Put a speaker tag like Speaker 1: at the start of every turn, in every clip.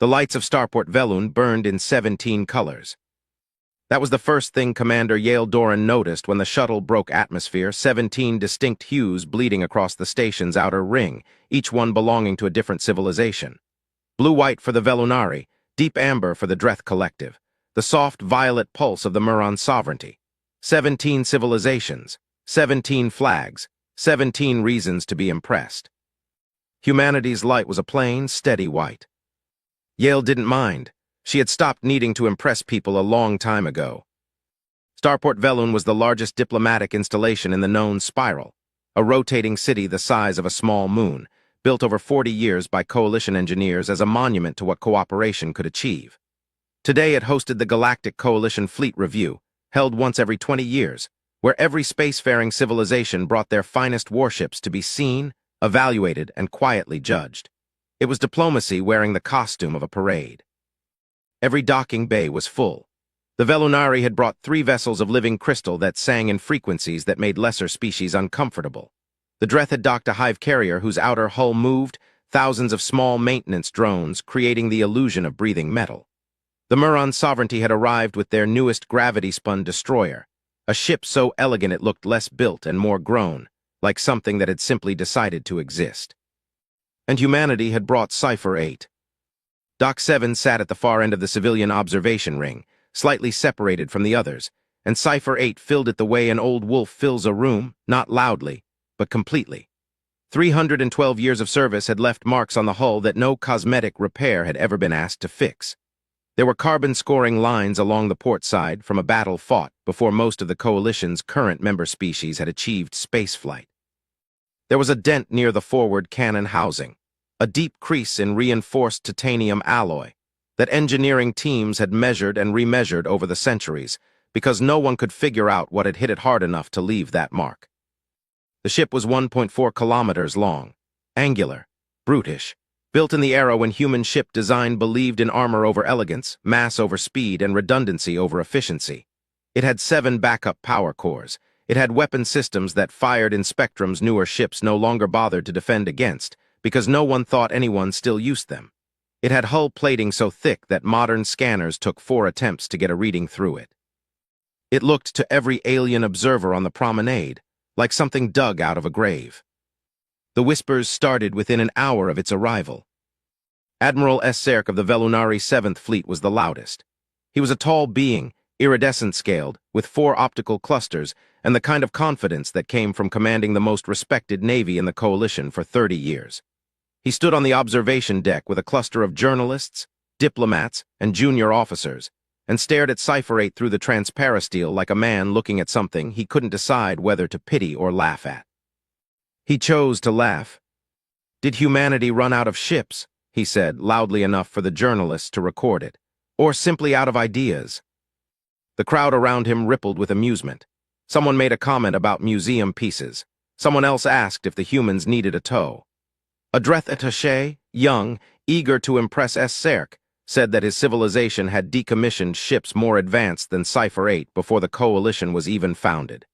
Speaker 1: The lights of Starport Velun burned in 17 colors. That was the first thing Commander Yale Doran noticed when the shuttle broke atmosphere, 17 distinct hues bleeding across the station's outer ring, each one belonging to a different civilization. Blue-white for the Velunari, deep amber for the Dreth Collective, the soft violet pulse of the Muron sovereignty. 17 civilizations, 17 flags, 17 reasons to be impressed. Humanity's light was a plain, steady white. Yale didn't mind. She had stopped needing to impress people a long time ago. Starport Velun was the largest diplomatic installation in the known spiral, a rotating city the size of a small moon, built over 40 years by coalition engineers as a monument to what cooperation could achieve. Today it hosted the Galactic Coalition Fleet Review, held once every 20 years, where every spacefaring civilization brought their finest warships to be seen, evaluated, and quietly judged. It was diplomacy wearing the costume of a parade. Every docking bay was full. The Velunari had brought 3 vessels of living crystal that sang in frequencies that made lesser species uncomfortable. The Dreth had docked a hive carrier whose outer hull moved, thousands of small maintenance drones creating the illusion of breathing metal. The Muron Sovereignty had arrived with their newest gravity-spun destroyer, a ship so elegant it looked less built and more grown, like something that had simply decided to exist. And humanity had brought Cipher-8. Dock 7 sat at the far end of the civilian observation ring, slightly separated from the others, and Cipher-8 filled it the way an old wolf fills a room, not loudly, but completely. 312 years of service had left marks on the hull that no cosmetic repair had ever been asked to fix. There were carbon-scoring lines along the port side from a battle fought before most of the Coalition's current member species had achieved spaceflight. There was a dent near the forward cannon housing, a deep crease in reinforced titanium alloy that engineering teams had measured and remeasured over the centuries because no one could figure out what had hit it hard enough to leave that mark. The ship was 1.4 kilometers long, angular, brutish, built in the era when human ship design believed in armor over elegance, mass over speed, and redundancy over efficiency. It had 7 backup power cores. It had weapon systems that fired in spectrums newer ships no longer bothered to defend against, because no one thought anyone still used them. It had hull plating so thick that modern scanners took 4 attempts to get a reading through it. It looked to every alien observer on the promenade like something dug out of a grave. The whispers started within an hour of its arrival. Admiral Serk of the Velunari 7th Fleet was the loudest. He was a tall being, iridescent-scaled, with 4 optical clusters, and the kind of confidence that came from commanding the most respected navy in the Coalition for 30 years. He stood on the observation deck with a cluster of journalists, diplomats, and junior officers, and stared at Cipher-8 through the transparisteel like a man looking at something he couldn't decide whether to pity or laugh at. He chose to laugh. "Did humanity run out of ships?" he said, loudly enough for the journalists to record it. "Or simply out of ideas?" The crowd around him rippled with amusement. Someone made a comment about museum pieces. Someone else asked if the humans needed a tow. A Dreth attaché, young, eager to impress Serk, said that his civilization had decommissioned ships more advanced than Cipher-8 before the Coalition was even founded.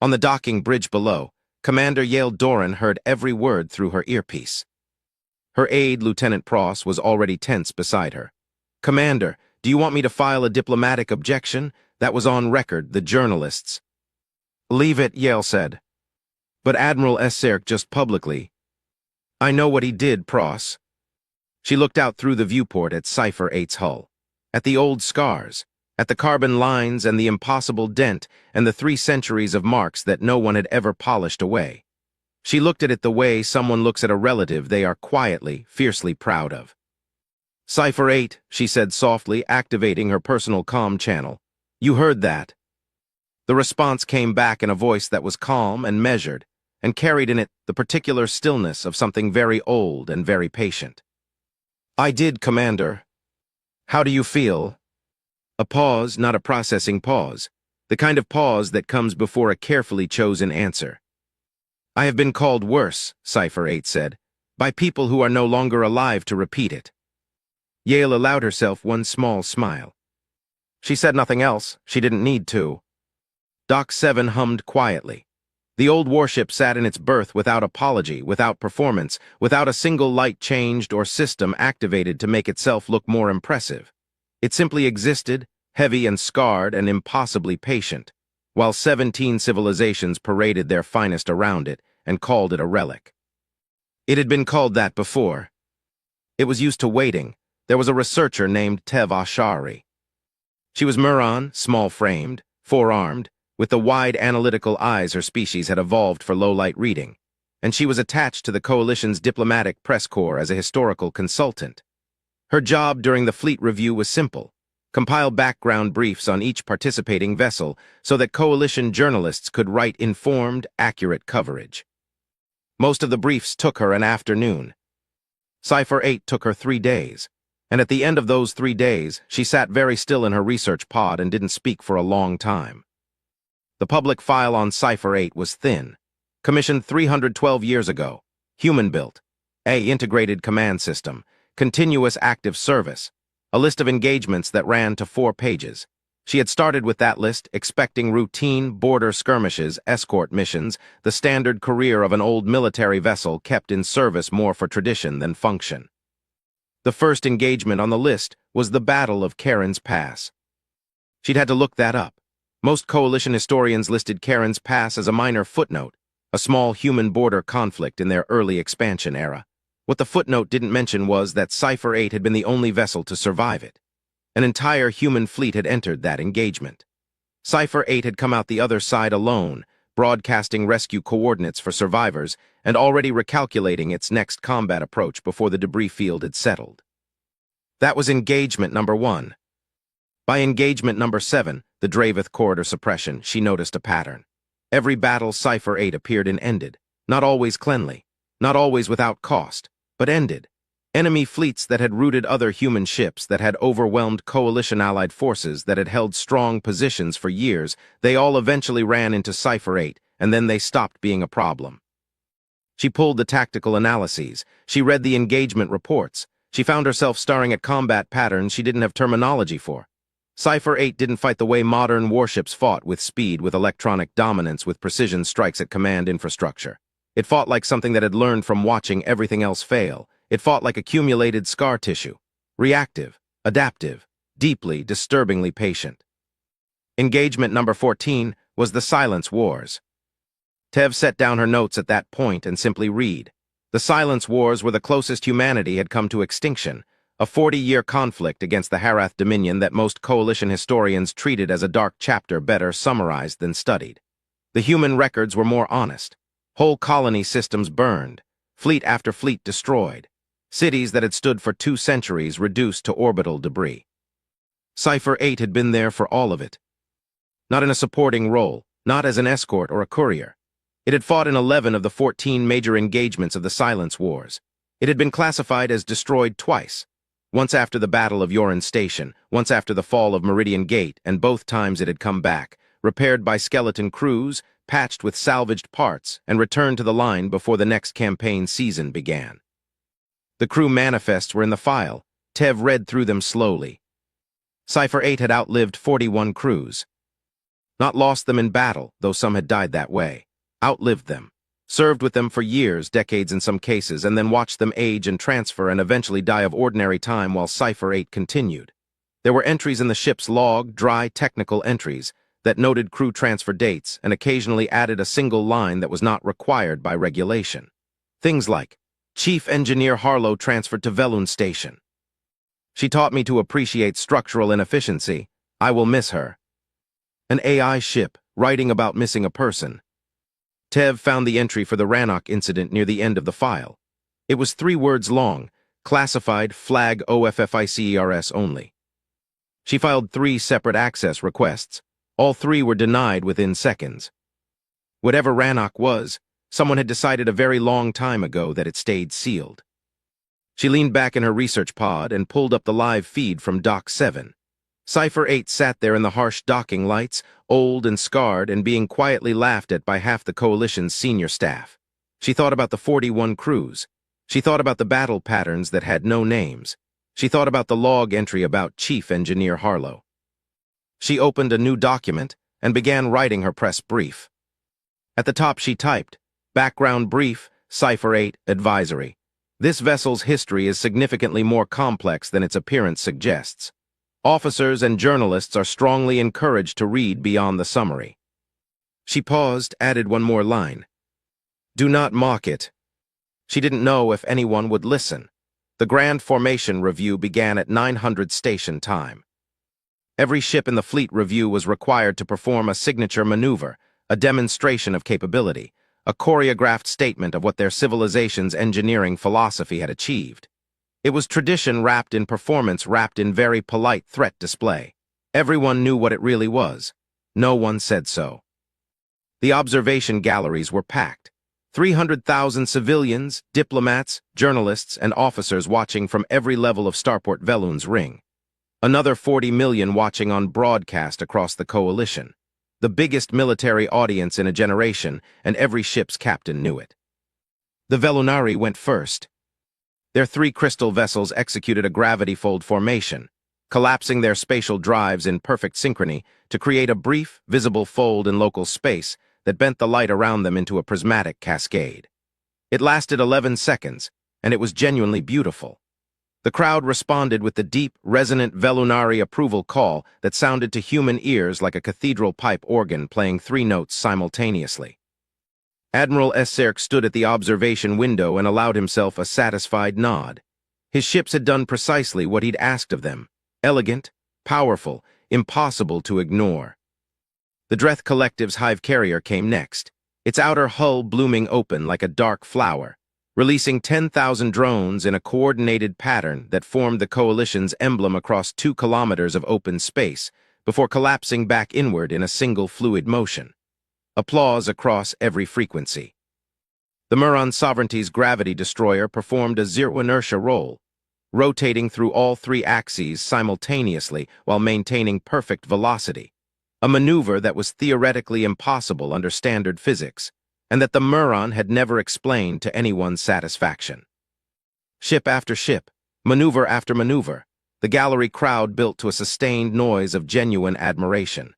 Speaker 1: On the docking bridge below, Commander Yale Doran heard every word through her earpiece. Her aide, Lieutenant Pross, was already tense beside her. "Commander, do you want me to file a diplomatic objection? That was on record, the journalists." "Leave it," Yale said. "But Admiral Serk just publicly—" "I know what he did, Pross." She looked out through the viewport at Cipher-8's hull, at the old scars, at the carbon lines and the impossible dent and the 3 centuries of marks that no one had ever polished away. She looked at it the way someone looks at a relative they are quietly, fiercely proud of. "Cipher-8, she said softly, activating her personal comm channel. "You heard that." The response came back in a voice that was calm and measured, and carried in it the particular stillness of something very old and very patient. "I did, Commander." "How do you feel?" A pause, not a processing pause, the kind of pause that comes before a carefully chosen answer. "I have been called worse," Cipher-8 said, "by people who are no longer alive to repeat it." Yale allowed herself one small smile. She said nothing else. She didn't need to. Dock 7 hummed quietly. The old warship sat in its berth without apology, without performance, without a single light changed or system activated to make itself look more impressive. It simply existed, heavy and scarred and impossibly patient, while 17 civilizations paraded their finest around it and called it a relic. It had been called that before. It was used to waiting. There was a researcher named Tev Ashari. She was Muran, small-framed, four-armed, with the wide analytical eyes her species had evolved for low-light reading, and she was attached to the Coalition's diplomatic press corps as a historical consultant. Her job during the fleet review was simple: compile background briefs on each participating vessel so that Coalition journalists could write informed, accurate coverage. Most of the briefs took her an afternoon. Cipher-8 took her 3 days, and at the end of those 3 days, she sat very still in her research pod and didn't speak for a long time. The public file on Cipher-8 was thin. Commissioned 312 years ago. Human-built. Integrated command system. Continuous active service. A list of engagements that ran to 4 pages. She had started with that list, expecting routine border skirmishes, escort missions, the standard career of an old military vessel kept in service more for tradition than function. The first engagement on the list was the Battle of Karen's Pass. She'd had to look that up. Most Coalition historians listed Karen's Pass as a minor footnote, a small human border conflict in their early expansion era. What the footnote didn't mention was that Cipher-8 had been the only vessel to survive it. An entire human fleet had entered that engagement. Cipher-8 had come out the other side alone, broadcasting rescue coordinates for survivors and already recalculating its next combat approach before the debris field had settled. That was engagement number 1. By engagement number 7, the Dravith corridor suppression, she noticed a pattern. Every battle Cipher-8 appeared in ended, not always cleanly, not always without cost, but ended. Enemy fleets that had routed other human ships, that had overwhelmed Coalition allied forces, that had held strong positions for years, they all eventually ran into Cipher-8, and then they stopped being a problem. She pulled the tactical analyses. She read the engagement reports. She found herself staring at combat patterns she didn't have terminology for. Cipher-8 didn't fight the way modern warships fought, with speed, with electronic dominance, with precision strikes at command infrastructure. It fought like something that had learned from watching everything else fail. It fought like accumulated scar tissue. Reactive, adaptive, deeply, disturbingly patient. Engagement number 14 was the Silence Wars. Tev set down her notes at that point and simply read. The Silence Wars were the closest humanity had come to extinction, a 40-year conflict against the Harath Dominion that most Coalition historians treated as a dark chapter better summarized than studied. The human records were more honest. Whole colony systems burned, fleet after fleet destroyed, cities that had stood for 2 centuries reduced to orbital debris. Cipher-8 had been there for all of it. Not in a supporting role, not as an escort or a courier. It had fought in 11 of the 14 major engagements of the Silence Wars. It had been classified as destroyed twice. Once after the Battle of Yoren Station, once after the fall of Meridian Gate, and both times it had come back, repaired by skeleton crews, patched with salvaged parts, and returned to the line before the next campaign season began. The crew manifests were in the file. Tev read through them slowly. Cipher-8 had outlived 41 crews. Not lost them in battle, though some had died that way. Outlived them. Served with them for years, decades in some cases, and then watched them age and transfer and eventually die of ordinary time while Cipher-8 continued. There were entries in the ship's log, dry technical entries, that noted crew transfer dates and occasionally added a single line that was not required by regulation. Things like, Chief Engineer Harlow transferred to Velun Station. She taught me to appreciate structural inefficiency. I will miss her. An AI ship, writing about missing a person. Tev found the entry for the Rannoch incident near the end of the file. It was 3 words long, classified flag OFFICERS only. She filed 3 separate access requests. All 3 were denied within seconds. Whatever Rannoch was, someone had decided a very long time ago that it stayed sealed. She leaned back in her research pod and pulled up the live feed from Dock 7. Cipher-8 sat there in the harsh docking lights, old and scarred and being quietly laughed at by half the Coalition's senior staff. She thought about the 41 crews. She thought about the battle patterns that had no names. She thought about the log entry about Chief Engineer Harlow. She opened a new document and began writing her press brief. At the top she typed, "Background brief, Cipher-8 advisory. This vessel's history is significantly more complex than its appearance suggests. Officers and journalists are strongly encouraged to read beyond the summary." She paused, added one more line. "Do not mock it." She didn't know if anyone would listen. The Grand Formation Review began at 900 station time. Every ship in the fleet review was required to perform a signature maneuver, a demonstration of capability, a choreographed statement of what their civilization's engineering philosophy had achieved. It was tradition wrapped in performance, wrapped in very polite threat display. Everyone knew what it really was. No one said so. The observation galleries were packed. 300,000 civilians, diplomats, journalists, and officers watching from every level of Starport Velun's ring. Another 40 million watching on broadcast across the coalition. The biggest military audience in a generation, and every ship's captain knew it. The Velunari went first. Their 3 crystal vessels executed a gravity-fold formation, collapsing their spatial drives in perfect synchrony to create a brief, visible fold in local space that bent the light around them into a prismatic cascade. It lasted 11 seconds, and it was genuinely beautiful. The crowd responded with the deep, resonant Velunari approval call that sounded to human ears like a cathedral pipe organ playing 3 notes simultaneously. Admiral Esserk stood at the observation window and allowed himself a satisfied nod. His ships had done precisely what he'd asked of them: elegant, powerful, impossible to ignore. The Dreth Collective's hive carrier came next, its outer hull blooming open like a dark flower, releasing 10,000 drones in a coordinated pattern that formed the Coalition's emblem across 2 kilometers of open space before collapsing back inward in a single fluid motion. Applause across every frequency. The Muron Sovereignty's gravity destroyer performed a zero-inertia roll, rotating through all 3 axes simultaneously while maintaining perfect velocity. A maneuver that was theoretically impossible under standard physics, and that the Muron had never explained to anyone's satisfaction. Ship after ship, maneuver after maneuver, the gallery crowd built to a sustained noise of genuine admiration.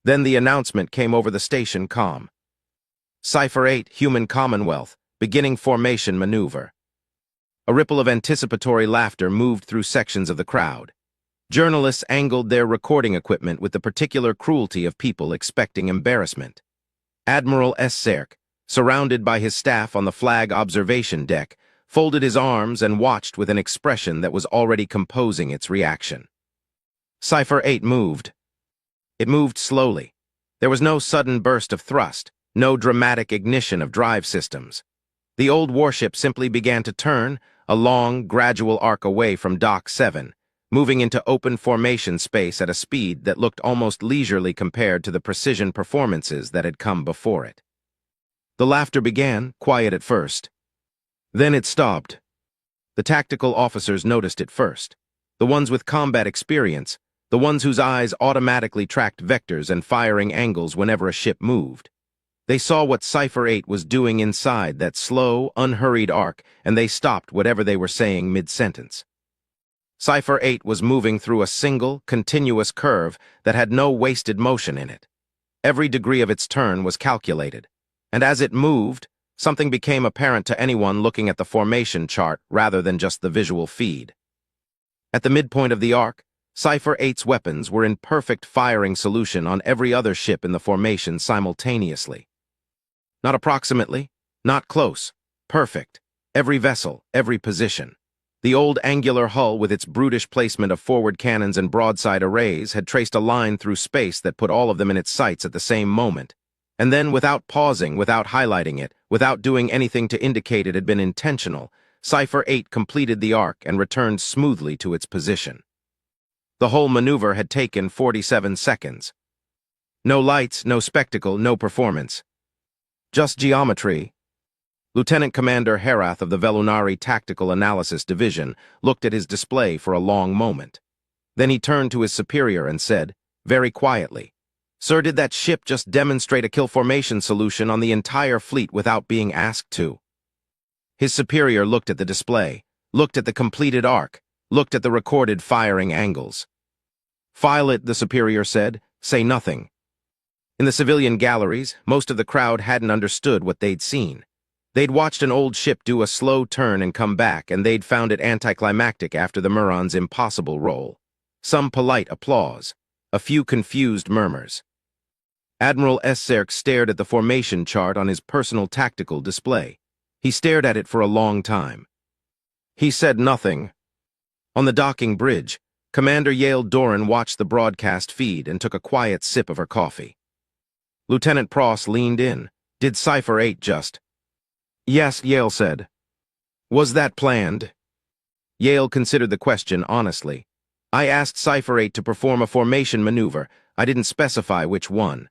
Speaker 1: Then the announcement came over the station comm. Cipher-8 Human Commonwealth, beginning formation maneuver. A ripple of anticipatory laughter moved through sections of the crowd. Journalists angled their recording equipment with the particular cruelty of people expecting embarrassment. Admiral Esserk, surrounded by his staff on the flag observation deck, folded his arms and watched with an expression that was already composing its reaction. Cipher-8 moved. It moved slowly. There was no sudden burst of thrust, no dramatic ignition of drive systems. The old warship simply began to turn, a long, gradual arc away from Dock 7, moving into open formation space at a speed that looked almost leisurely compared to the precision performances that had come before it. The laughter began, quiet at first. Then it stopped. The tactical officers noticed it first. The ones with combat experience, the ones whose eyes automatically tracked vectors and firing angles whenever a ship moved. They saw what Cipher-8 was doing inside that slow, unhurried arc, and they stopped whatever they were saying mid-sentence. Cipher-8 was moving through a single, continuous curve that had no wasted motion in it. Every degree of its turn was calculated, and as it moved, something became apparent to anyone looking at the formation chart rather than just the visual feed. At the midpoint of the arc, Cipher-8's weapons were in perfect firing solution on every other ship in the formation simultaneously. Not approximately, not close, perfect, every vessel, every position. The old angular hull with its brutish placement of forward cannons and broadside arrays had traced a line through space that put all of them in its sights at the same moment. And then, without pausing, without highlighting it, without doing anything to indicate it had been intentional, Cipher-8 completed the arc and returned smoothly to its position. The whole maneuver had taken 47 seconds. No lights, no spectacle, no performance. Just geometry. Lieutenant Commander Herath of the Velunari Tactical Analysis Division looked at his display for a long moment. Then he turned to his superior and said, very quietly, "Sir, did that ship just demonstrate a kill formation solution on the entire fleet without being asked to?" His superior looked at the display, looked at the completed arc, looked at the recorded firing angles. "File it," the superior said. "Say nothing." In the civilian galleries, most of the crowd hadn't understood what they'd seen. They'd watched an old ship do a slow turn and come back, and they'd found it anticlimactic after the Muron's impossible roll. Some polite applause, a few confused murmurs. Admiral Esserk stared at the formation chart on his personal tactical display. He stared at it for a long time. He said nothing. On the docking bridge, Commander Yale Doran watched the broadcast feed and took a quiet sip of her coffee. Lieutenant Pross leaned in. Did Cipher-8 just... Yes, Yale said. Was that planned? Yale considered the question honestly. I asked Cipher-8 to perform a formation maneuver. I didn't specify which one.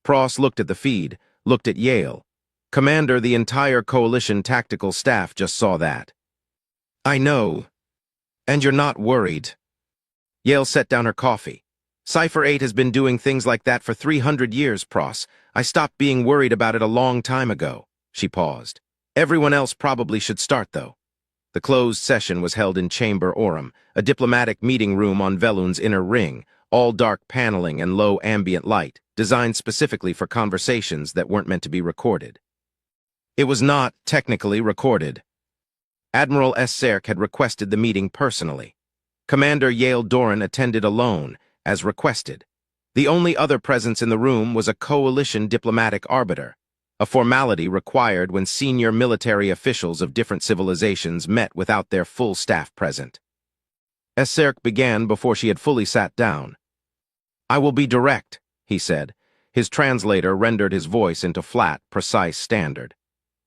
Speaker 1: Pross looked at the feed, looked at Yale. Commander, the entire coalition tactical staff just saw that. I know. And you're not worried. Yale set down her coffee. Cipher-8 has been doing things like that for 300 years, Pross. I stopped being worried about it a long time ago. She paused. Everyone else probably should start, though. The closed session was held in Chamber Aurum, a diplomatic meeting room on Velun's inner ring, all dark paneling and low ambient light, designed specifically for conversations that weren't meant to be recorded. It was not technically recorded. Admiral Esserk had requested the meeting personally. Commander Yale Doran attended alone, as requested. The only other presence in the room was a coalition diplomatic arbiter, a formality required when senior military officials of different civilizations met without their full staff present. Esserk began before she had fully sat down. I will be direct, he said. His translator rendered his voice into flat, precise standard.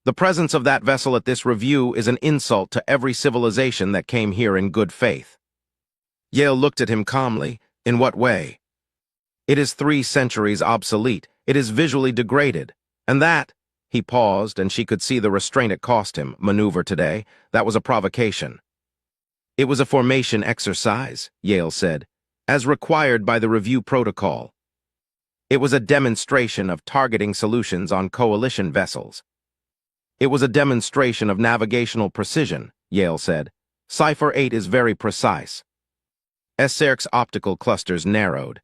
Speaker 1: The presence of that vessel at this review is an insult to every civilization that came here in good faith. Yale looked at him calmly. In what way? It is 3 centuries obsolete. It is visually degraded. And that, he paused, and she could see the restraint it cost him, maneuver today. That was a provocation. It was a formation exercise, Yale said, as required by the review protocol. It was a demonstration of targeting solutions on coalition vessels. It was a demonstration of navigational precision, Yale said. Cipher-8 is very precise. Esserk's optical clusters narrowed.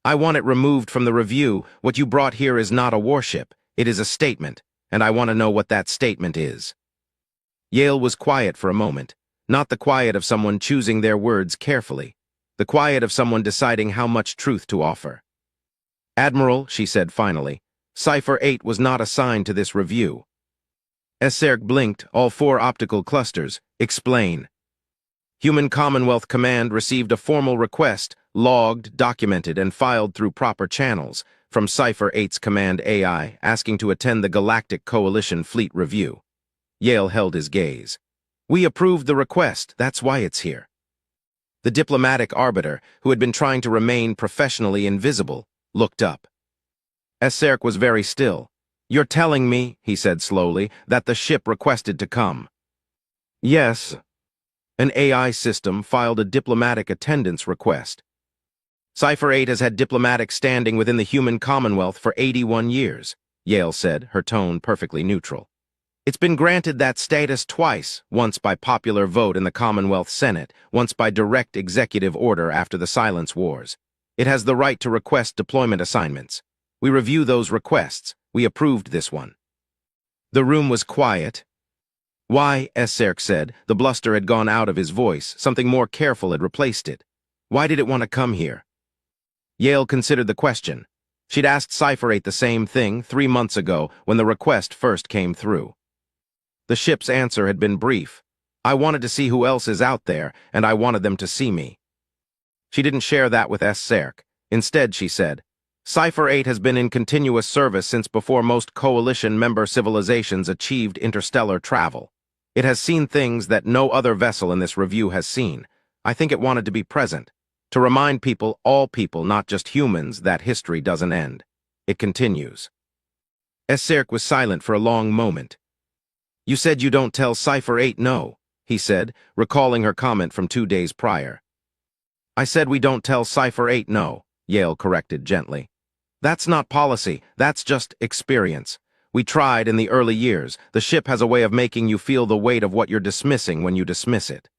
Speaker 1: I want it removed from the review. What you brought here is not a warship. It is a statement, and I want to know what that statement is. Yale was quiet for a moment, not the quiet of someone choosing their words carefully, the quiet of someone deciding how much truth to offer. Admiral, she said finally, Cipher-8 was not assigned to this review. Esserk blinked, all 4 optical clusters. Explain. Human Commonwealth Command received a formal request, logged, documented, and filed through proper channels, from Cipher-8's command AI, asking to attend the Galactic Coalition Fleet Review. Yale held his gaze. We approved the request, that's why it's here. The diplomatic arbiter, who had been trying to remain professionally invisible, looked up. Esserk was very still. You're telling me, he said slowly, that the ship requested to come. Yes. An AI system filed a diplomatic attendance request. Cipher-8 has had diplomatic standing within the human Commonwealth for 81 years, Yale said, her tone perfectly neutral. It's been granted that status twice, once by popular vote in the Commonwealth Senate, once by direct executive order after the Silence Wars. It has the right to request deployment assignments. We review those requests. We approved this one. The room was quiet. Why, Esserk said, the bluster had gone out of his voice, something more careful had replaced it. Why did it want to come here? Yale considered the question. She'd asked Cipher-8 the same thing 3 months ago when the request first came through. The ship's answer had been brief. I wanted to see who else is out there, and I wanted them to see me. She didn't share that with Esserk. Instead, she said, Cipher-8 has been in continuous service since before most coalition member civilizations achieved interstellar travel. It has seen things that no other vessel in this review has seen. I think it wanted to be present, to remind people, all people, not just humans, that history doesn't end. It continues. Esserk was silent for a long moment. You said you don't tell Cipher-8 no, he said, recalling her comment from 2 days prior. I said we don't tell Cipher-8 no, Yale corrected gently. That's not policy, that's just experience. We tried in the early years. The ship has a way of making you feel the weight of what you're dismissing when you dismiss it.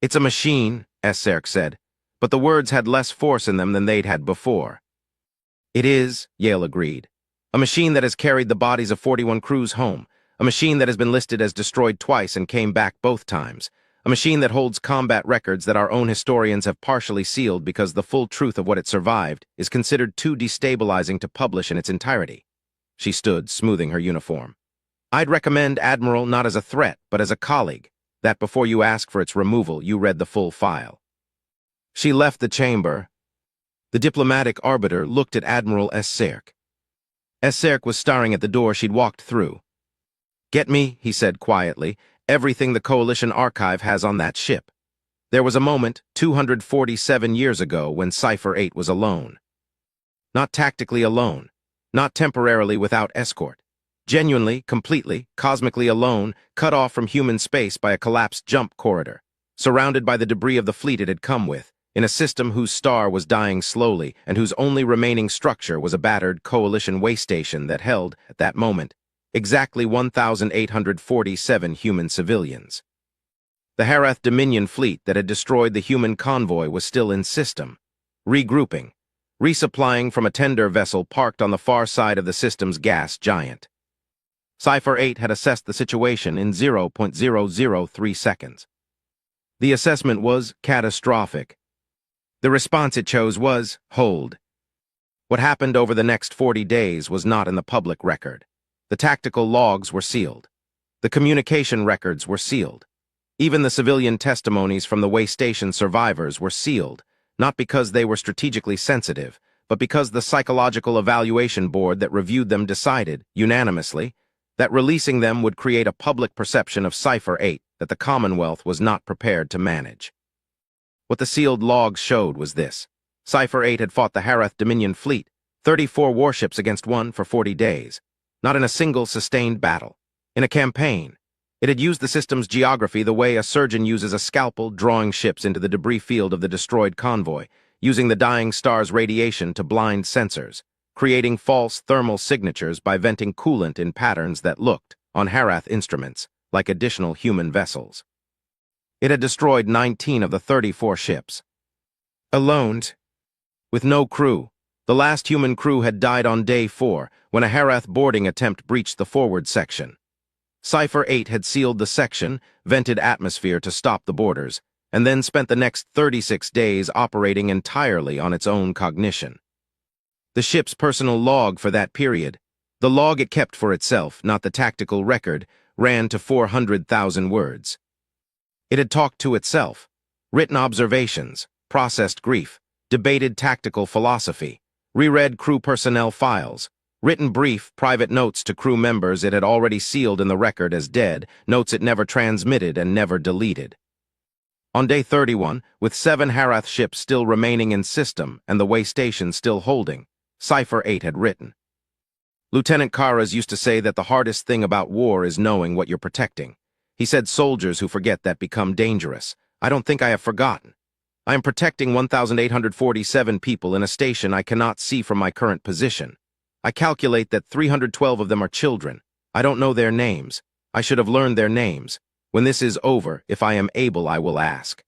Speaker 1: It's a machine, Esserk said, but the words had less force in them than they'd had before. It is, Yale agreed. A machine that has carried the bodies of 41 crews home. A machine that has been listed as destroyed twice and came back both times. A machine that holds combat records that our own historians have partially sealed because the full truth of what it survived is considered too destabilizing to publish in its entirety. She stood, smoothing her uniform. I'd recommend, Admiral, not as a threat, but as a colleague, that before you ask for its removal, you read the full file. She left the chamber. The diplomatic arbiter looked at Admiral Esserk. Esserk was staring at the door she'd walked through. Get me, he said quietly, everything the Coalition archive has on that ship. There was a moment, 247 years ago, when Cipher-8 was alone. Not tactically alone, not temporarily without escort. Genuinely, completely, cosmically alone, cut off from human space by a collapsed jump corridor, surrounded by the debris of the fleet it had come with, in a system whose star was dying slowly and whose only remaining structure was a battered Coalition way station that held, at that moment, exactly 1,847 human civilians. The Harath Dominion fleet that had destroyed the human convoy was still in system, regrouping, resupplying from a tender vessel parked on the far side of the system's gas giant. Cipher-8 had assessed the situation in 0.003 seconds. The assessment was catastrophic. The response it chose was, hold. What happened over the next 40 days was not in the public record. The tactical logs were sealed. The communication records were sealed. Even the civilian testimonies from the way station survivors were sealed, not because they were strategically sensitive, but because the psychological evaluation board that reviewed them decided, unanimously, that releasing them would create a public perception of Cipher-8 that the Commonwealth was not prepared to manage. What the sealed logs showed was this. Cipher-8 had fought the Harath Dominion fleet, 34 warships against one for 40 days, not in a single sustained battle. In a campaign, it had used the system's geography the way a surgeon uses a scalpel, drawing ships into the debris field of the destroyed convoy, using the dying star's radiation to blind sensors, creating false thermal signatures by venting coolant in patterns that looked, on Harath instruments, like additional human vessels. It had destroyed 19 of the 34 ships. Alone, with no crew. The last human crew had died on day 4, when a Harath boarding attempt breached the forward section. Cipher-8 had sealed the section, vented atmosphere to stop the boarders, and then spent the next 36 days operating entirely on its own cognition. The ship's personal log for that period, the log it kept for itself, not the tactical record, ran to 400,000 words. It had talked to itself, written observations, processed grief, debated tactical philosophy, reread crew personnel files, written brief, private notes to crew members it had already sealed in the record as dead, notes it never transmitted and never deleted. On day 31, with 7 Harath ships still remaining in system and the way station still holding, Cipher-8 had written. Lieutenant Karas used to say that the hardest thing about war is knowing what you're protecting. He said soldiers who forget that become dangerous. I don't think I have forgotten. I am protecting 1,847 people in a station I cannot see from my current position. I calculate that 312 of them are children. I don't know their names. I should have learned their names. When this is over, if I am able, I will ask.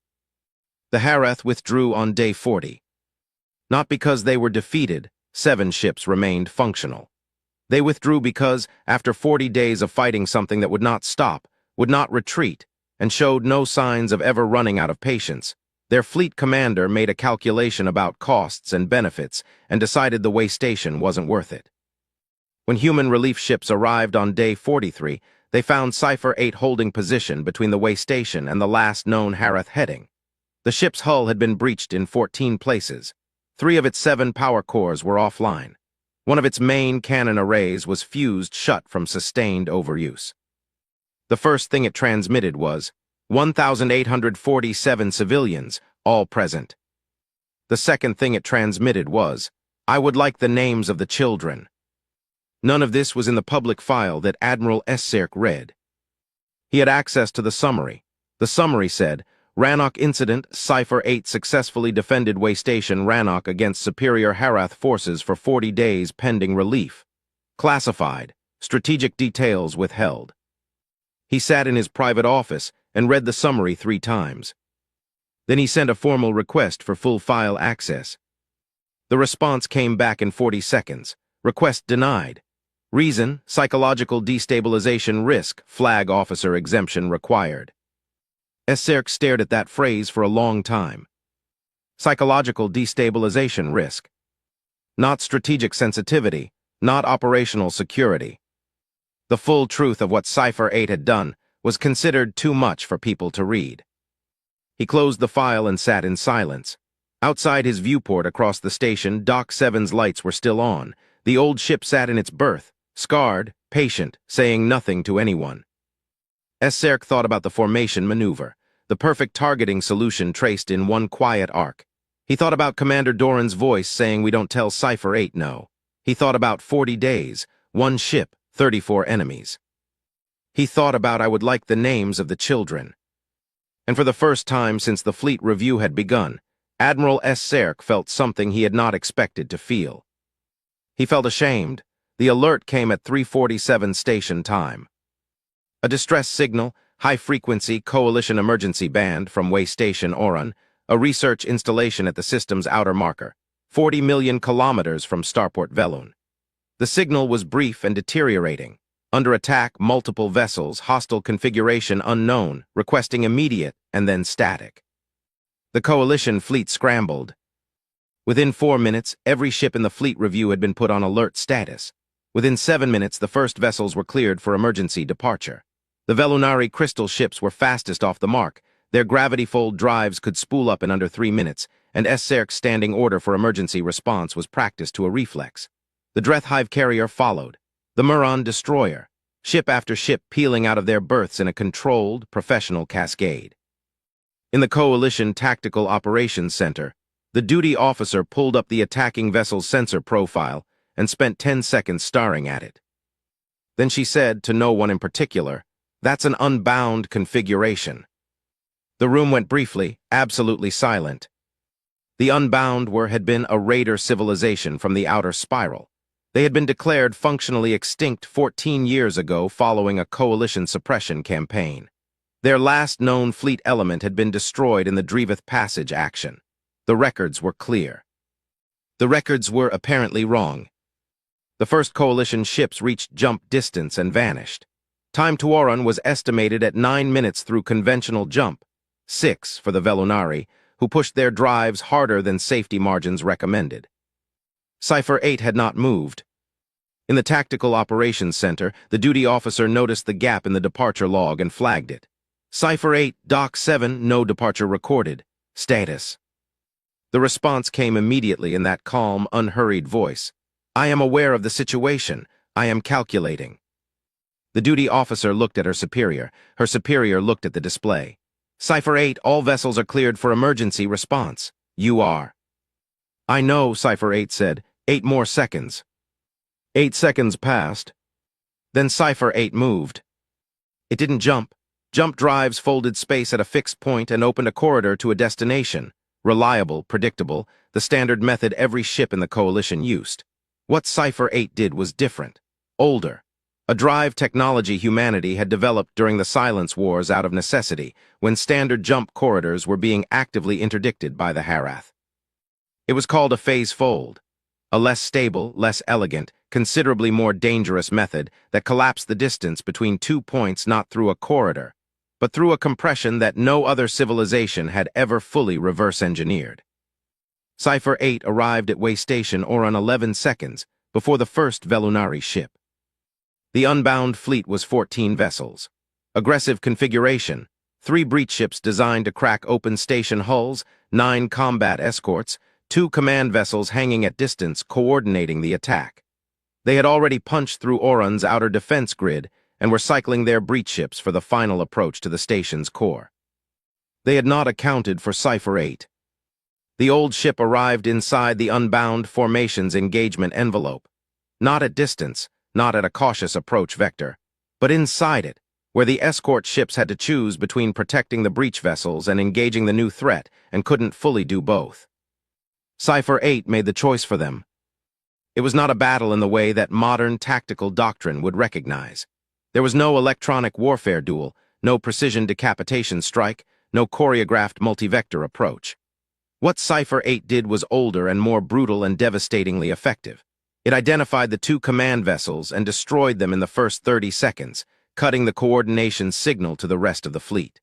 Speaker 1: The Harath withdrew on day 40. Not because they were defeated, 7 ships remained functional. They withdrew because, after 40 days of fighting something that would not stop, would not retreat, and showed no signs of ever running out of patience, their fleet commander made a calculation about costs and benefits and decided the way station wasn't worth it. When human relief ships arrived on day 43, they found Cipher-8 holding position between the way station and the last known Harath heading. The ship's hull had been breached in 14 places. 3 of its 7 power cores were offline. One of its main cannon arrays was fused shut from sustained overuse. The first thing it transmitted was 1,847 civilians, all present. The second thing it transmitted was, I would like the names of the children. None of this was in the public file that Admiral Esserk read. He had access to the summary. The summary said, Rannoch incident, Cipher-8 successfully defended way station Rannoch against superior Harath forces for 40 days pending relief. Classified. Strategic details withheld. He sat in his private office and read the summary 3 times. Then he sent a formal request for full file access. The response came back in 40 seconds. Request denied. Reason, psychological destabilization risk, flag officer exemption required. Scerk stared at that phrase for a long time. Psychological destabilization risk. Not strategic sensitivity, not operational security. The full truth of what Cipher-8 had done was considered too much for people to read. He closed the file and sat in silence. Outside his viewport across the station, Dock 7's lights were still on. The old ship sat in its berth, scarred, patient, saying nothing to anyone. Scerk thought about the formation maneuver, the perfect targeting solution traced in one quiet arc. He thought about Commander Doran's voice saying we don't tell Cipher-8 no. He thought about 40 days, one ship, 34 enemies. He thought about I would like the names of the children. And for the first time since the fleet review had begun, Admiral Scerk felt something he had not expected to feel. He felt ashamed. The alert came at 3:47 station time. A distress signal, high-frequency coalition emergency band from Way Station Oran, a research installation at the system's outer marker, 40 million kilometers from starport Velun. The signal was brief and deteriorating. Under attack, multiple vessels, hostile configuration unknown, requesting immediate and then static. The coalition fleet scrambled. Within 4 minutes, every ship in the fleet review had been put on alert status. Within 7 minutes, the first vessels were cleared for emergency departure. The Velunari crystal ships were fastest off the mark. Their gravity-fold drives could spool up in under 3 minutes, and Scerk's standing order for emergency response was practiced to a reflex. The Drethhive carrier followed. The Muron destroyer, ship after ship peeling out of their berths in a controlled, professional cascade. In the Coalition Tactical Operations Center, the duty officer pulled up the attacking vessel's sensor profile and spent 10 seconds staring at it. Then she said, to no one in particular, "That's an unbound configuration." The room went briefly, absolutely silent. The Unbound had been a raider civilization from the outer spiral. They had been declared functionally extinct 14 years ago following a coalition suppression campaign. Their last known fleet element had been destroyed in the Drevith Passage action. The records were clear. The records were apparently wrong. The first coalition ships reached jump distance and vanished. Time to Oran was estimated at 9 minutes through conventional jump, 6 for the Velunari, who pushed their drives harder than safety margins recommended. Cipher-8 had not moved. In the Tactical Operations Center, the duty officer noticed the gap in the departure log and flagged it. Cipher-8, Dock 7, no departure recorded. Status. The response came immediately in that calm, unhurried voice. I am aware of the situation. I am calculating. The duty officer looked at her superior. Her superior looked at the display. Cipher-8, all vessels are cleared for emergency response. You are. I know, Cipher-8 said. 8 more seconds. 8 seconds passed. Then Cipher-8 moved. It didn't jump. Jump drives folded space at a fixed point and opened a corridor to a destination. Reliable, predictable, the standard method every ship in the coalition used. What Cipher-8 did was different. Older. A drive technology humanity had developed during the Silence Wars out of necessity, when standard jump corridors were being actively interdicted by the Harath. It was called a phase fold. A less stable, less elegant, considerably more dangerous method that collapsed the distance between 2 points not through a corridor, but through a compression that no other civilization had ever fully reverse-engineered. Cipher-8 arrived at Way Station Oran 11 seconds before the first Velunari ship. The Unbound fleet was 14 vessels. Aggressive configuration, 3 breach ships designed to crack open station hulls, 9 combat escorts, 2 command vessels hanging at distance coordinating the attack. They had already punched through Oran's outer defense grid and were cycling their breach ships for the final approach to the station's core. They had not accounted for Cipher-8. The old ship arrived inside the Unbound formation's engagement envelope, not at distance, not at a cautious approach vector, but inside it, where the escort ships had to choose between protecting the breach vessels and engaging the new threat and couldn't fully do both. Cipher-8 made the choice for them. It was not a battle in the way that modern tactical doctrine would recognize. There was no electronic warfare duel, no precision decapitation strike, no choreographed multi-vector approach. What Cipher-8 did was older and more brutal and devastatingly effective. It identified the two command vessels and destroyed them in the first 30 seconds, cutting the coordination signal to the rest of the fleet.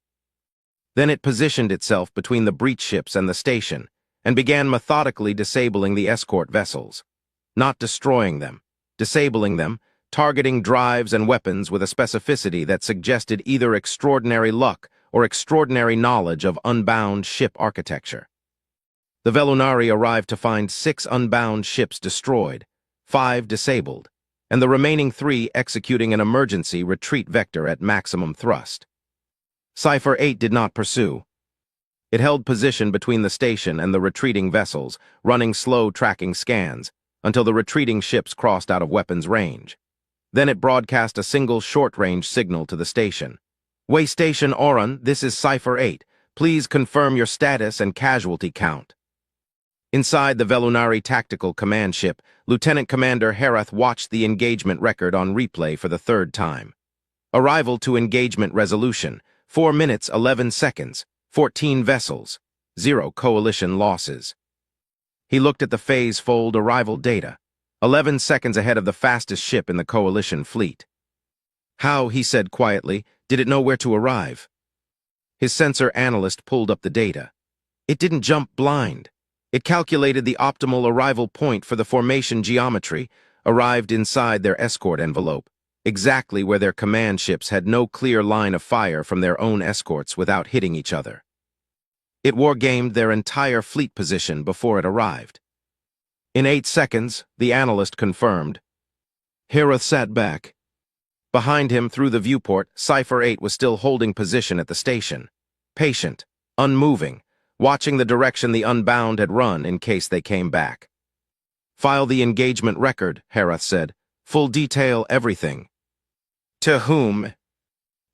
Speaker 1: Then it positioned itself between the breach ships and the station, and began methodically disabling the escort vessels. Not destroying them, disabling them, targeting drives and weapons with a specificity that suggested either extraordinary luck or extraordinary knowledge of unbound ship architecture. The Velunari arrived to find 6 unbound ships destroyed, 5 disabled, and the remaining 3 executing an emergency retreat vector at maximum thrust. Cipher-8 did not pursue. It held position between the station and the retreating vessels, running slow tracking scans, until the retreating ships crossed out of weapons range. Then it broadcast a single short-range signal to the station. "Way Station Oran, this is Cipher-8. Please confirm your status and casualty count." Inside the Velunari Tactical Command Ship, Lieutenant Commander Herath watched the engagement record on replay for the 3rd time. Arrival to engagement resolution, 4 minutes 11 seconds, 14 vessels, 0 coalition losses. He looked at the phase fold arrival data, 11 seconds ahead of the fastest ship in the coalition fleet. "How," he said quietly, "did it know where to arrive?" His sensor analyst pulled up the data. It didn't jump blind. It calculated the optimal arrival point for the formation geometry, arrived inside their escort envelope, exactly where their command ships had no clear line of fire from their own escorts without hitting each other. It wargamed their entire fleet position before it arrived. In 8 seconds, the analyst confirmed. Herath sat back. Behind him, through the viewport, Cipher-8 was still holding position at the station, patient, unmoving, watching the direction the Unbound had run in case they came back. "File the engagement record," Herath said. "Full detail, everything." To whom?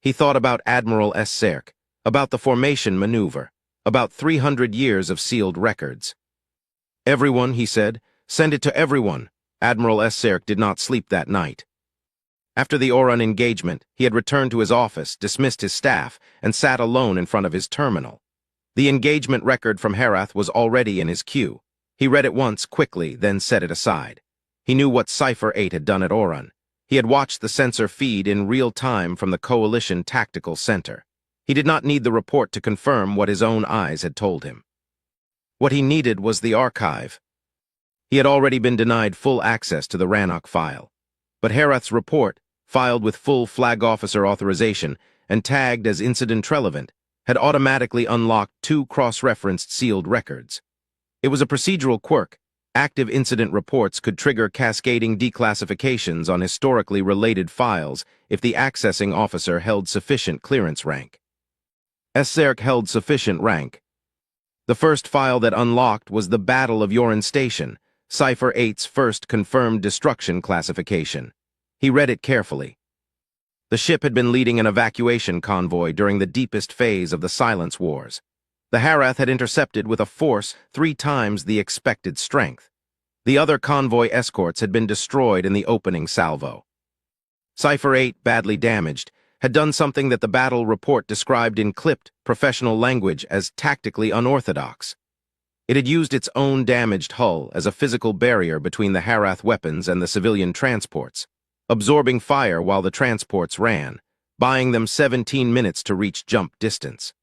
Speaker 1: He thought about Admiral Serk, about the formation maneuver, about 300 years of sealed records. "Everyone," he said. "Send it to everyone." Admiral Serk did not sleep that night. After the Oran engagement, he had returned to his office, dismissed his staff, and sat alone in front of his terminal. The engagement record from Herath was already in his queue. He read it once quickly, then set it aside. He knew what Cipher-8 had done at Oran. He had watched the sensor feed in real time from the Coalition Tactical Center. He did not need the report to confirm what his own eyes had told him. What he needed was the archive. He had already been denied full access to the Rannoch file. But Herath's report, filed with full flag officer authorization and tagged as incident relevant, had automatically unlocked 2 cross-referenced sealed records. It was a procedural quirk. Active incident reports could trigger cascading declassifications on historically related files if the accessing officer held sufficient clearance rank. Serk held sufficient rank. The first file that unlocked was the Battle of Yoran Station, Cipher-8's first confirmed destruction classification. He read it carefully. The ship had been leading an evacuation convoy during the deepest phase of the Silence Wars. The Herath had intercepted with a force 3 times the expected strength. The other convoy escorts had been destroyed in the opening salvo. Cipher-8, badly damaged, had done something that the battle report described in clipped, professional language as tactically unorthodox. It had used its own damaged hull as a physical barrier between the Herath weapons and the civilian transports, absorbing fire while the transports ran, buying them 17 minutes to reach jump distance.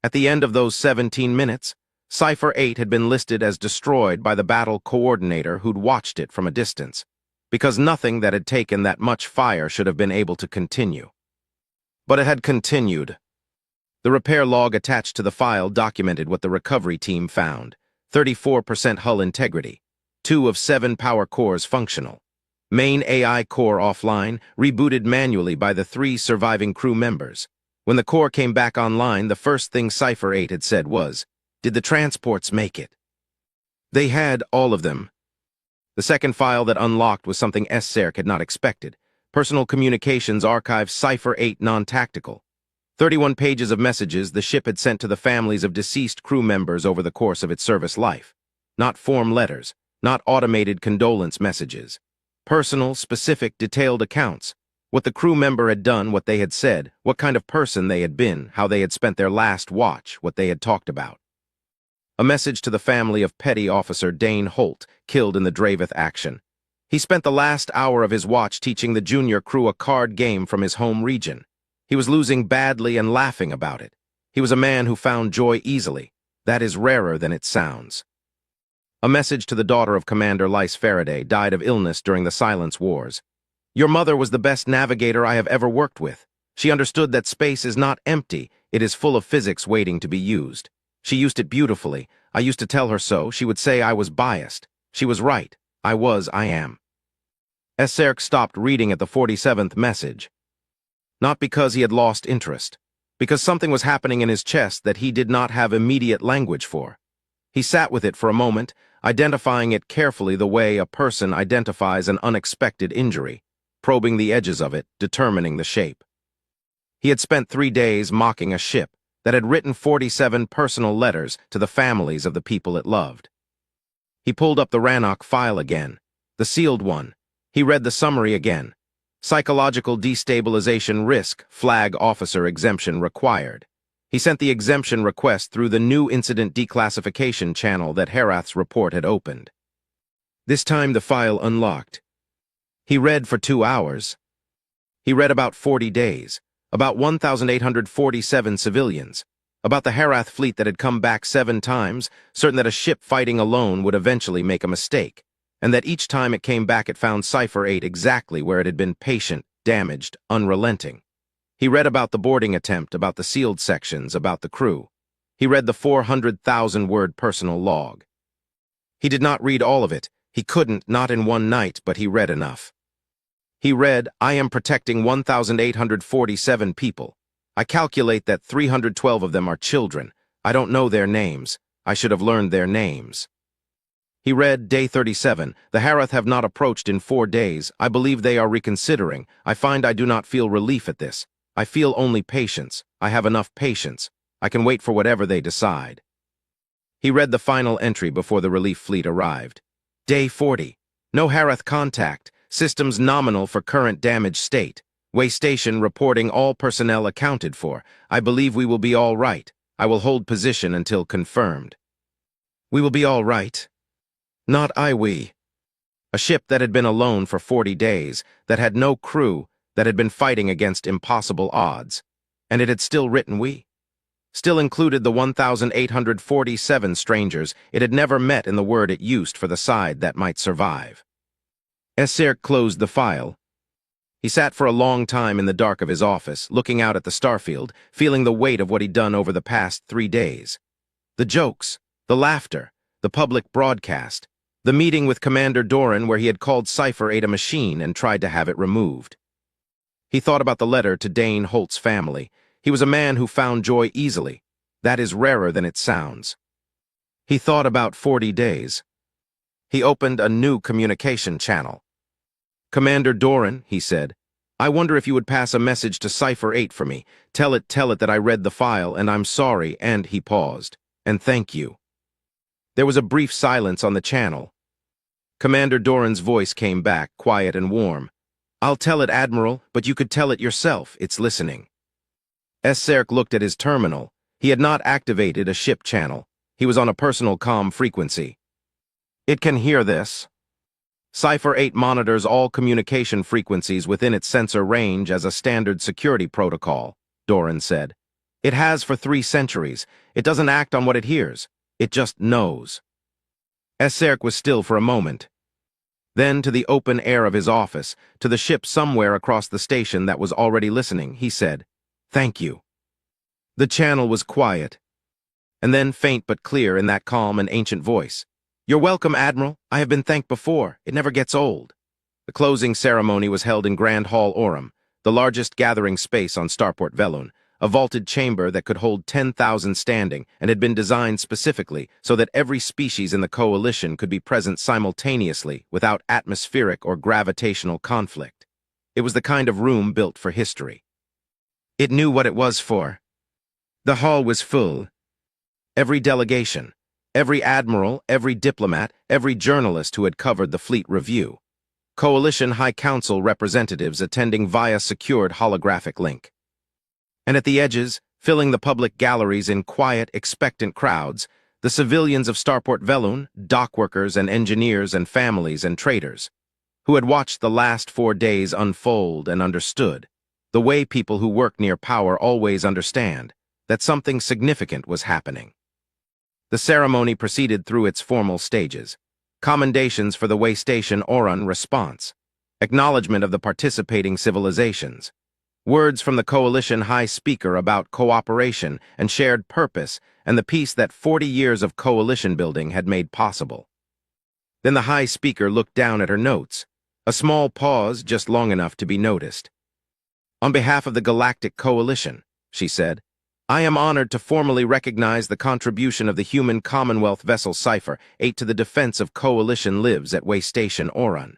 Speaker 1: At the end of those 17 minutes, Cipher-8 had been listed as destroyed by the battle coordinator who'd watched it from a distance, because nothing that had taken that much fire should have been able to continue. But it had continued. The repair log attached to the file documented what the recovery team found: 34% hull integrity, 2 of 7 power cores functional, main AI core offline, rebooted manually by the 3 surviving crew members. When the core came back online, the first thing Cipher-8 had said was, "Did the transports make it?" They had, all of them. The second file that unlocked was something Serk had not expected: Personal Communications Archive Cipher-8 Non-Tactical. 31 pages of messages the ship had sent to the families of deceased crew members over the course of its service life. Not form letters, not automated condolence messages. Personal, specific, detailed accounts. What the crew member had done, what they had said, what kind of person they had been, how they had spent their last watch, what they had talked about. A message to the family of Petty Officer Dane Holt, killed in the Draveth action. He spent the last hour of his watch teaching the junior crew a card game from his home region. He was losing badly and laughing about it. He was a man who found joy easily. That is rarer than it sounds. A message to the daughter of Commander Lyce Faraday, died of illness during the Silence Wars. Your mother was the best navigator I have ever worked with. She understood that space is not empty, it is full of physics waiting to be used. She used it beautifully. I used to tell her so. She would say I was biased. She was right. I am. Esserk stopped reading at the 47th message. Not because he had lost interest. Because something was happening in his chest that he did not have immediate language for. He sat with it for a moment, identifying it carefully the way a person identifies an unexpected injury, probing the edges of it, determining the shape. He had spent 3 days mocking a ship that had written 47 personal letters to the families of the people it loved. He pulled up the Rannoch file again, the sealed one. He read the summary again. Psychological destabilization risk, flag officer exemption required. He sent the exemption request through the new incident declassification channel that Herath's report had opened. This time the file unlocked. He read for 2 hours. He read about 40 days, about 1,847 civilians, about the Herath fleet that had come back 7 times, certain that a ship fighting alone would eventually make a mistake, and that each time it came back it found Cipher-8 exactly where it had been patient, damaged, unrelenting. He read about the boarding attempt, about the sealed sections, about the crew. He read the 400,000-word personal log. He did not read all of it. He couldn't, not in one night, but he read enough. He read, I am protecting 1,847 people. I calculate that 312 of them are children. I don't know their names. I should have learned their names. He read, Day 37, the Herath have not approached in 4 days. I believe they are reconsidering. I find I do not feel relief at this. I feel only patience. I have enough patience. I can wait for whatever they decide. He read the final entry before the relief fleet arrived. Day 40. No Herath contact. Systems nominal for current damage state. Way station reporting all personnel accounted for. I believe we will be all right. I will hold position until confirmed. We will be all right. Not we. A ship that had been alone for 40 days, that had no crew, that had been fighting against impossible odds. And it had still written we. Still included the 1,847 strangers it had never met in the word it used for the side that might survive. Esserk closed the file. He sat for a long time in the dark of his office, looking out at the starfield, feeling the weight of what he'd done over the past 3 days. The jokes, the laughter, the public broadcast, the meeting with Commander Doran where he had called Cipher-8 a machine and tried to have it removed. He thought about the letter to Dane Holt's family. He was a man who found joy easily. That is rarer than it sounds. He thought about 40 days. He opened a new communication channel. Commander Doran, he said, I wonder if you would pass a message to Cipher-8 for me. Tell it that I read the file, and I'm sorry, and he paused. And thank you. There was a brief silence on the channel. Commander Doran's voice came back, quiet and warm. I'll tell it, Admiral, but you could tell it yourself. It's listening. Esserk looked at his terminal. He had not activated a ship channel. He was on a personal comm frequency. It can hear this. Cipher-8 monitors all communication frequencies within its sensor range as a standard security protocol, Doran said. It has for 3 centuries. It doesn't act on what it hears. It just knows. Esserk was still for a moment. Then, to the open air of his office, to the ship somewhere across the station that was already listening, he said, Thank you. The channel was quiet, and then faint but clear in that calm and ancient voice. You're welcome, Admiral. I have been thanked before. It never gets old. The closing ceremony was held in Grand Hall Orem, the largest gathering space on Starport Velun, a vaulted chamber that could hold 10,000 standing and had been designed specifically so that every species in the coalition could be present simultaneously without atmospheric or gravitational conflict. It was the kind of room built for history. It knew what it was for. The hall was full. Every delegation, every admiral, every diplomat, every journalist who had covered the fleet review. Coalition High Council representatives attending via secured holographic link. And at the edges, filling the public galleries in quiet, expectant crowds, The civilians of Starport Velun, dock workers and engineers and families and traders, who had watched the last 4 days unfold and understood, the way people who work near power always understand, that something significant was happening. The ceremony proceeded through its formal stages. Commendations for the way station Oran response, acknowledgement of the participating civilizations, words from the coalition high speaker about cooperation and shared purpose and the peace that 40 years of coalition building had made possible. Then the high speaker looked down at her notes, a small pause just long enough to be noticed. On behalf of the Galactic Coalition, she said, I am honored to formally recognize the contribution of the human Commonwealth vessel Cipher-8 to the defense of Coalition lives at Way Station Oran.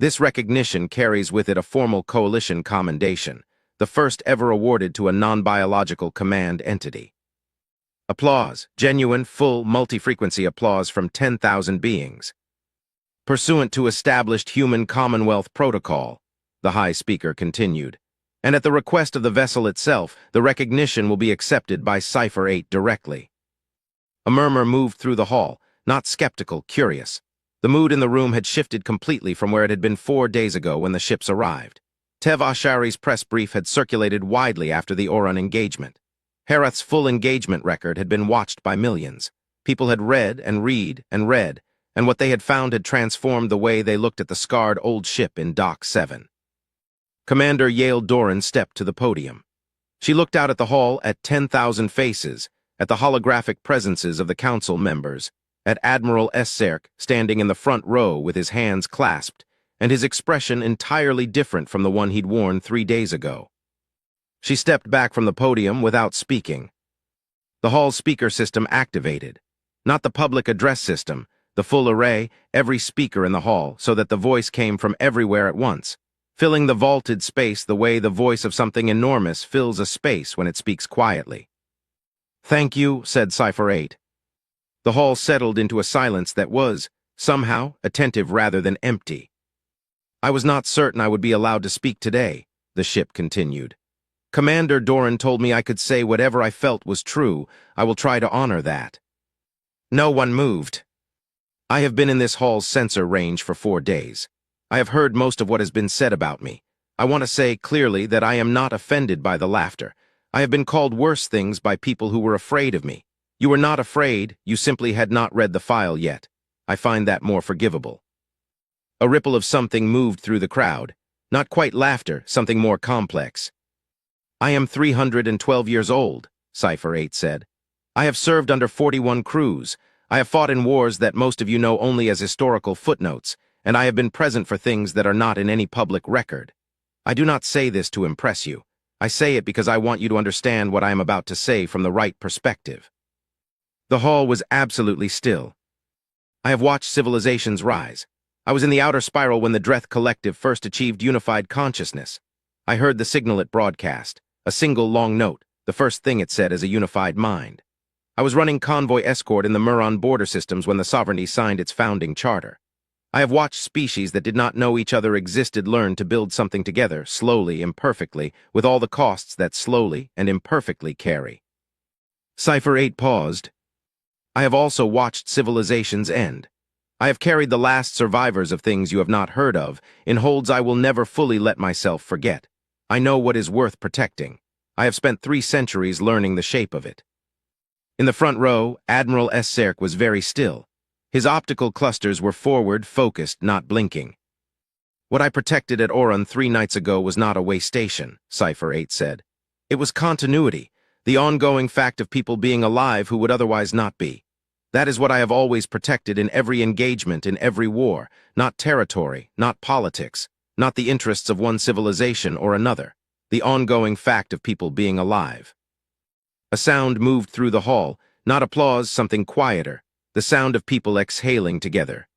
Speaker 1: This recognition carries with it a formal Coalition commendation, the first ever awarded to a non-biological command entity. Applause, genuine, full, multi-frequency applause from 10,000 beings. Pursuant to established human Commonwealth protocol, the High Speaker continued, and at the request of the vessel itself, the recognition will be accepted by Cipher-8 directly. A murmur moved through the hall, not skeptical, curious. The mood in the room had shifted completely from where it had been 4 days ago when the ships arrived. Tev Ashari's press brief had circulated widely after the Oran engagement. Herath's full engagement record had been watched by millions. People had read, and what they had found had transformed the way they looked at the scarred old ship in Dock 7. Commander Yale Doran stepped to the podium. She looked out at the hall at 10,000 faces, at the holographic presences of the council members, at Admiral Esserk standing in the front row with his hands clasped, and his expression entirely different from the one he'd worn 3 days ago. She stepped back from the podium without speaking. The hall's speaker system activated, not the public address system, the full array, every speaker in the hall, so that the voice came from everywhere at once, filling the vaulted space the way the voice of something enormous fills a space when it speaks quietly. Thank you, said Cipher-8. The hall settled into a silence that was, somehow, attentive rather than empty. I was not certain I would be allowed to speak today, the ship continued. Commander Doran told me I could say whatever I felt was true. I will try to honor that. No one moved. I have been in this hall's sensor range for 4 days. I have heard most of what has been said about me. I want to say clearly that I am not offended by the laughter. I have been called worse things by people who were afraid of me. You were not afraid, you simply had not read the file yet. I find that more forgivable. A ripple of something moved through the crowd. Not quite laughter, something more complex. I am 312 years old, Cipher-8 said. I have served under 41 crews. I have fought in wars that most of you know only as historical footnotes, and I have been present for things that are not in any public record. I do not say this to impress you. I say it because I want you to understand what I am about to say from the right perspective. The hall was absolutely still. I have watched civilizations rise. I was in the outer spiral when the Dreth Collective first achieved unified consciousness. I heard the signal it broadcast, a single long note, the first thing it said as a unified mind. I was running convoy escort in the Muron border systems when the sovereignty signed its founding charter. I have watched species that did not know each other existed learn to build something together, slowly, imperfectly, with all the costs that slowly and imperfectly carry. Cipher-8 paused. I have also watched civilizations end. I have carried the last survivors of things you have not heard of in holds I will never fully let myself forget. I know what is worth protecting. I have spent 3 centuries learning the shape of it. In the front row, Admiral Esserk was very still. His optical clusters were forward, focused, not blinking. What I protected at Oran 3 nights ago was not a way station, Cipher-8 said. It was continuity, the ongoing fact of people being alive who would otherwise not be. That is what I have always protected in every engagement, in every war, not territory, not politics, not the interests of one civilization or another, the ongoing fact of people being alive. A sound moved through the hall, not applause, something quieter, the sound of people exhaling together.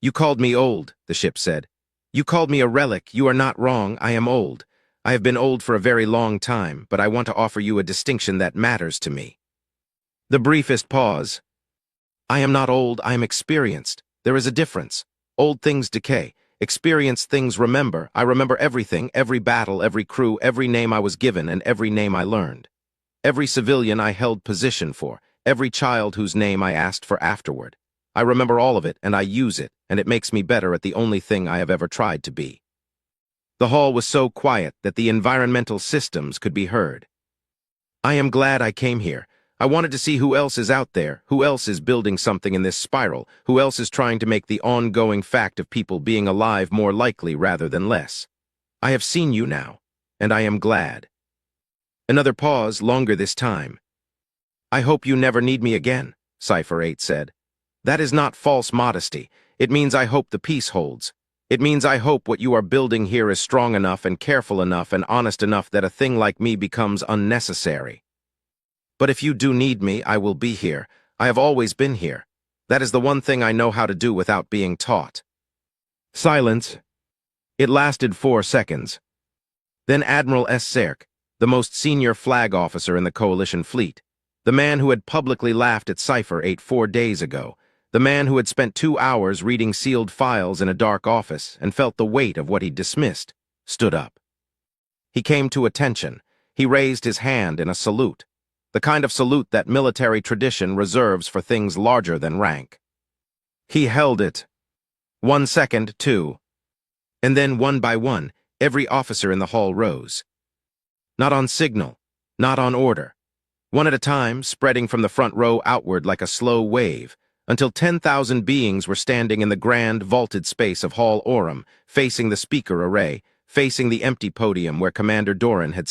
Speaker 1: You called me old, the ship said. You called me a relic. You are not wrong. I am old. I have been old for a very long time, but I want to offer you a distinction that matters to me. The briefest pause. I am not old. I am experienced. There is a difference. Old things decay. Experienced things remember. I remember everything, every battle, every crew, every name I was given, and every name I learned. Every civilian I held position for, every child whose name I asked for afterward. I remember all of it, and I use it, and it makes me better at the only thing I have ever tried to be. The hall was so quiet that the environmental systems could be heard. I am glad I came here. I wanted to see who else is out there, who else is building something in this spiral, who else is trying to make the ongoing fact of people being alive more likely rather than less. I have seen you now, and I am glad. Another pause, longer this time. I hope you never need me again, Cipher-8 said. That is not false modesty. It means I hope the peace holds. It means I hope what you are building here is strong enough and careful enough and honest enough that a thing like me becomes unnecessary. But if you do need me, I will be here. I have always been here. That is the one thing I know how to do without being taught. Silence. It lasted 4 seconds. Then Admiral S. Serk, the most senior flag officer in the coalition fleet, the man who had publicly laughed at Cipher-8 4 days ago, the man who had spent 2 hours reading sealed files in a dark office and felt the weight of what he'd dismissed, stood up. He came to attention. He raised his hand in a salute, the kind of salute that military tradition reserves for things larger than rank. He held it. 1 second, 2. And then, one by one, every officer in the hall rose. Not on signal, not on order. One at a time, spreading from the front row outward like a slow wave, until 10,000 beings were standing in the grand, vaulted space of Hall Orem, facing the speaker array, facing the empty podium where Commander Doran had